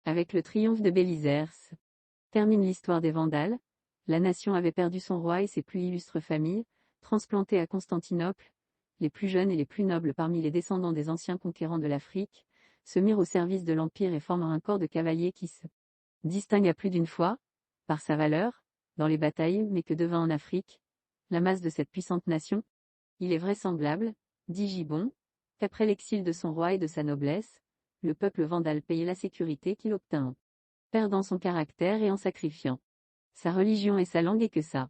Avec le triomphe de Bélisers, termine l'histoire des Vandales. La nation avait perdu son roi et ses plus illustres familles, transplantées à Constantinople. Les plus jeunes et les plus nobles parmi les descendants des anciens conquérants de l'Afrique se mirent au service de l'Empire et forment un corps de cavaliers qui se distingue à plus d'une fois, par sa valeur, dans les batailles, mais que devint en Afrique la masse de cette puissante nation. Il est vraisemblable, dit Gibbon, qu'après l'exil de son roi et de sa noblesse, le peuple vandale payait la sécurité qu'il obtint, perdant son caractère et en sacrifiant sa religion et sa langue, et que sa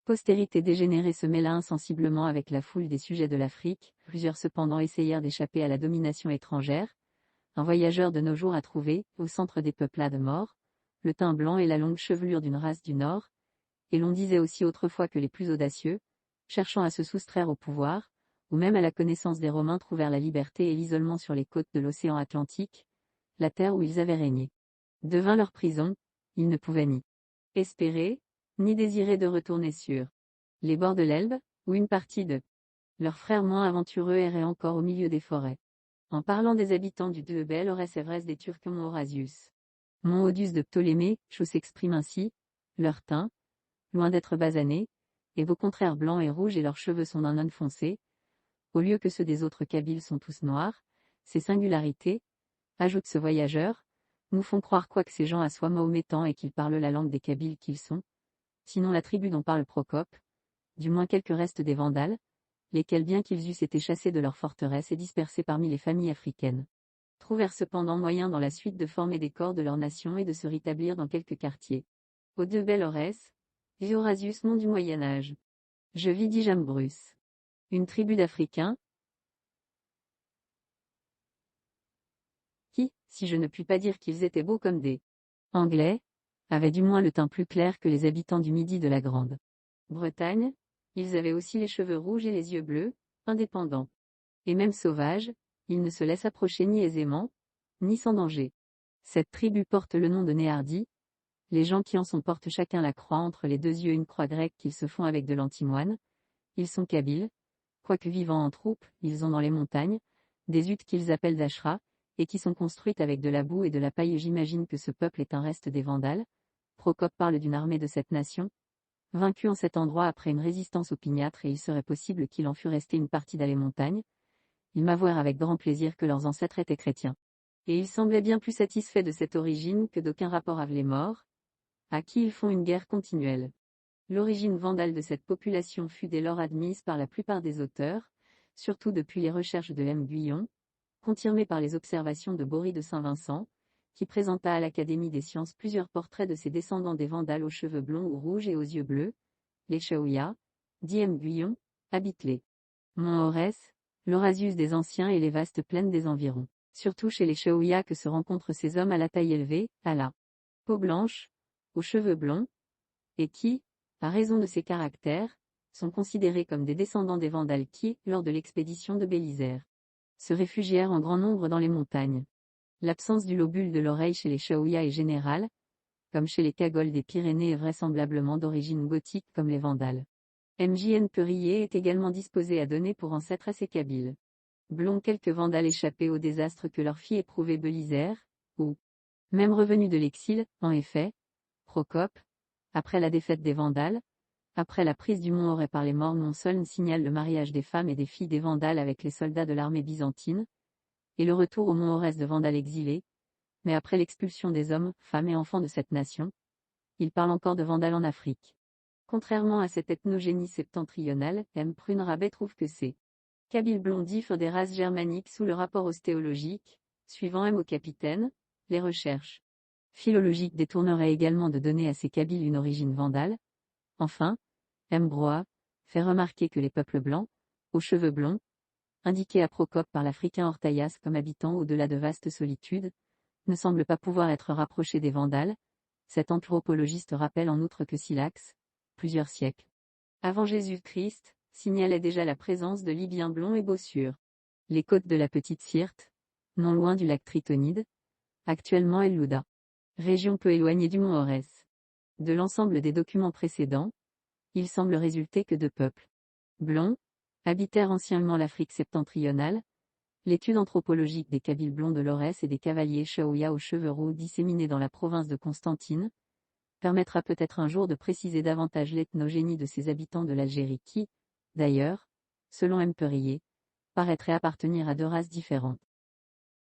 postérité dégénérée se mêla insensiblement avec la foule des sujets de l'Afrique. Plusieurs cependant essayèrent d'échapper à la domination étrangère. Un voyageur de nos jours a trouvé, au centre des peuplades morts, le teint blanc et la longue chevelure d'une race du Nord, et l'on disait aussi autrefois que les plus audacieux, cherchant à se soustraire au pouvoir, ou même à la connaissance des Romains, trouvèrent la liberté et l'isolement sur les côtes de l'océan Atlantique. La terre où ils avaient régné devint leur prison. Ils ne pouvaient ni espérer, ni désirer de retourner sur les bords de l'Elbe, où une partie de leurs frères moins aventureux erraient encore au milieu des forêts. En parlant des habitants du Bel Aurès Evrès des Turcs Mont Horasius, Mont Odus de Ptolémée, Chaux s'exprime ainsi: leur teint, loin d'être basané, est au contraire blanc et rouge, et leurs cheveux sont d'un âne foncé, au lieu que ceux des autres Kabyles sont tous noirs. Ces singularités, ajoute ce voyageur, nous font croire quoi que ces gens soient mahométans et qu'ils parlent la langue des Kabyles qu'ils sont, sinon la tribu dont parle Procope, du moins quelques restes des Vandales, lesquels, bien qu'ils eussent été chassés de leur forteresse et dispersés parmi les familles africaines, trouvèrent cependant moyen dans la suite de former des corps de leur nation et de se rétablir dans quelques quartiers. Au Bel Aurès, Eurasius, nom du Moyen-Âge. Je vis, dit Jambrus. Une tribu d'Africains, qui, si je ne puis pas dire qu'ils étaient beaux comme des Anglais, avaient du moins le teint plus clair que les habitants du Midi de la Grande-Bretagne. Ils avaient aussi les cheveux rouges et les yeux bleus, indépendants. Et même sauvages, ils ne se laissent approcher ni aisément, ni sans danger. Cette tribu porte le nom de Néardis. Les gens qui en sont portent chacun la croix entre les deux yeux, une croix grecque qu'ils se font avec de l'antimoine. Ils sont kabyles. Quoique vivant en troupe, ils ont dans les montagnes des huttes qu'ils appellent d'Ashra, et qui sont construites avec de la boue et de la paille. J'imagine que ce peuple est un reste des Vandales. Procope parle d'une armée de cette nation, vaincue en cet endroit après une résistance opiniâtre, et il serait possible qu'il en fût resté une partie dans les montagnes. Ils m'avouèrent avec grand plaisir que leurs ancêtres étaient chrétiens. Et ils semblaient bien plus satisfaits de cette origine que d'aucun rapport avec les morts, à qui ils font une guerre continuelle. L'origine vandale de cette population fut dès lors admise par la plupart des auteurs, surtout depuis les recherches de M. Guyon, confirmées par les observations de Bory de Saint-Vincent, qui présenta à l'Académie des sciences plusieurs portraits de ces descendants des Vandales aux cheveux blonds ou rouges et aux yeux bleus. Les Chaouïas, dit M. Guyon, habitent les Monts Aurès, l'Eurasius des anciens et les vastes plaines des environs. Surtout chez les Chaouïas que se rencontrent ces hommes à la taille élevée, à la peau blanche, aux cheveux blonds, et qui, à raison de ces caractères, sont considérés comme des descendants des Vandales qui, lors de l'expédition de Bélisers, se réfugièrent en grand nombre dans les montagnes. L'absence du lobule de l'oreille chez les Chaouïas est générale, comme chez les Cagoles des Pyrénées, et vraisemblablement d'origine gothique comme les Vandales. M.J.N. Perrier est également disposé à donner pour ancêtre à ces Kabyles blonds quelques Vandales échappés au désastre que leur fit éprouver Bélisers, ou même revenus de l'exil. En effet, Procope, après la défaite des Vandales, après la prise du Mont Auray par les Mormons, seul signale le mariage des femmes et des filles des Vandales avec les soldats de l'armée byzantine, et le retour au Mont Aurès de Vandales exilés. Mais après l'expulsion des hommes, femmes et enfants de cette nation, il parle encore de Vandales en Afrique. Contrairement à cette ethnogénie septentrionale, M. Prune-Rabet trouve que ces Kabyles blonds diffèrent des races germaniques sous le rapport ostéologique. Suivant M. au capitaine, les recherches philologiques détourneraient également de donner à ces Kabyles une origine vandale. Enfin, M. Broa fait remarquer que les peuples blancs, aux cheveux blonds, indiqués à Procope par l'Africain Ortaias comme habitant au-delà de vastes solitudes, ne semblent pas pouvoir être rapprochés des Vandales. Cet anthropologiste rappelle en outre que Syllax, plusieurs siècles avant Jésus-Christ, signalait déjà la présence de Libyens blonds et beaux sur les côtes de la Petite Syrte, non loin du lac Tritonide, actuellement El Louda, région peu éloignée du Mont Aurès. De l'ensemble des documents précédents, il semble résulter que deux peuples blonds habitèrent anciennement l'Afrique septentrionale, L'étude anthropologique des Kabyles blonds de l'Aurès et des cavaliers Chaouia aux cheveux roux disséminés dans la province de Constantine permettra peut-être un jour de préciser davantage l'ethnogénie de ces habitants de l'Algérie qui, d'ailleurs, selon M. Perrier, paraîtraient appartenir à deux races différentes.